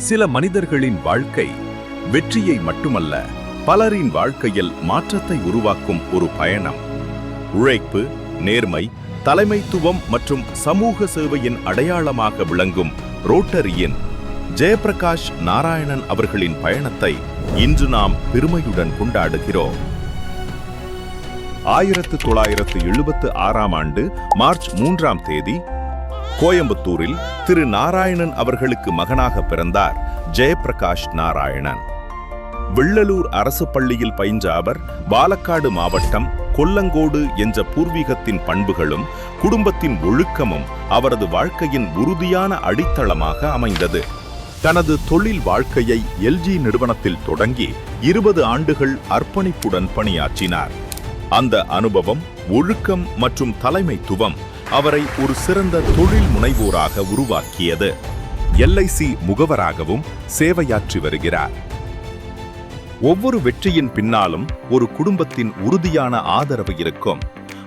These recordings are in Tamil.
சில மனிதர்களின் வாழ்க்கை வெற்றியை மட்டுமல்ல, பலரின் வாழ்க்கையில் மாற்றத்தை உருவாக்கும் ஒரு பயணம். உழைப்பு, நேர்மை, தலைமைத்துவம் மற்றும் சமூக சேவையின் அடையாளமாக விளங்கும் ரோட்டரியின் ஜெயப்பிரகாஷ் நாராயணன் அவர்களின் பயணத்தை இன்று நாம் பெருமையுடன் கொண்டாடுகிறோம். 1976ஆம் ஆண்டு மார்ச் 3ஆம் தேதி கோயம்புத்தூரில் திரு நாராயணன் அவர்களுக்கு மகனாக பிறந்தார் ஜெயப்பிரகாஷ் நாராயணன். வெள்ளலூர் அரசு பள்ளியில் பயின்ற அவர் பாலக்காடு மாவட்டம் கொல்லங்கோடு என்ற பூர்வீகத்தின் பண்புகளும் குடும்பத்தின் ஒழுக்கமும் அவரது வாழ்க்கையின் உறுதியான அடித்தளமாக அமைந்தது. தனது தொழில் வாழ்க்கையை LG நிறுவனத்தில் தொடங்கி 20 ஆண்டுகள் அர்ப்பணிப்புடன் பணியாற்றினார். அந்த அனுபவம், ஒழுக்கம் மற்றும் தலைமைத்துவம் அவரை ஒரு சிறந்த தொழில் முனைவோராக உருவாக்கியது. LIC முகவராகவும் சேவையாற்றி வருகிறார். ஒவ்வொரு வெற்றியின் பின்னாலும் ஒரு குடும்பத்தின் உறுதியான ஆதரவு இருக்கும்.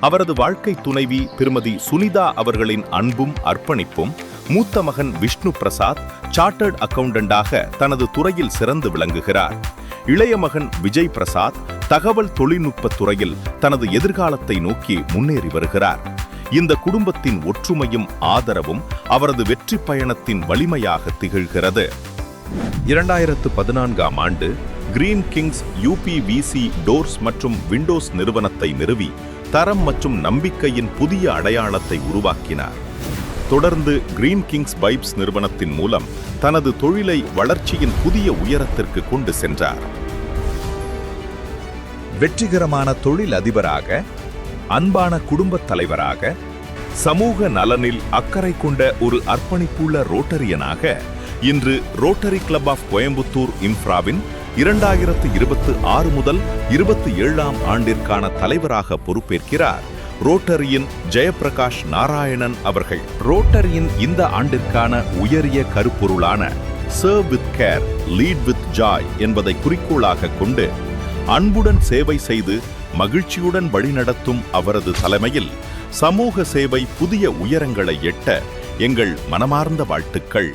அவரது வாழ்க்கை துணைவி திருமதி சுனிதா அவர்களின் அன்பும் அர்ப்பணிப்பும், மூத்த மகன் விஷ்ணு பிரசாத் சார்ட்டர்ட் அக்கவுண்டண்டாக தனது துறையில் சிறந்து விளங்குகிறார். இளைய மகன் விஜய் பிரசாத் தகவல் தொழில்நுட்பத் துறையில் தனது எதிர்காலத்தை நோக்கி முன்னேறி வருகிறார். இந்த குடும்பத்தின் ஒற்றுமையும் ஆதரவும் அவரது வெற்றி பயணத்தின் வலிமையாக திகழ்கிறது. 2014ஆம் ஆண்டு கிரீன் கிங்ஸ் UPVC டோர்ஸ் மற்றும் விண்டோஸ் நிறுவனத்தை நிறுவி தரம் மற்றும் நம்பிக்கையின் புதிய அடையாளத்தை உருவாக்கினார். தொடர்ந்து கிரீன் கிங்ஸ் பைப்ஸ் நிறுவனத்தின் மூலம் தனது தொழிலை வளர்ச்சியின் புதிய உயரத்திற்கு கொண்டு சென்றார். வெற்றிகரமான தொழில் அதிபராக, அன்பான குடும்பத் தலைவராக, சமூக நலனில் அக்கறை கொண்ட ஒரு அர்ப்பணிப்புள்ள ரோட்டரியனாக இன்று ரோட்டரி கிளப் ஆஃப் கோயம்புத்தூர் இம்ப்ராவின் 2026 முதல் 27ஆம் ஆண்டிற்கான தலைவராக பொறுப்பேற்கிறார் ரோட்டரியின் ஜெயப்பிரகாஷ் நாராயணன் அவர்கள். ரோட்டரியின் இந்த ஆண்டிற்கான உயரிய கருப்பொருளான serve with care, lead with joy என்பதை குறிக்கோளாக கொண்டு அன்புடன் சேவை செய்து மகிழ்ச்சியுடன் வழிநடத்தும் அவரது தலைமையில் சமூக சேவை புதிய உயரங்களை எட்ட எங்கள் மனமார்ந்த வாழ்த்துக்கள்.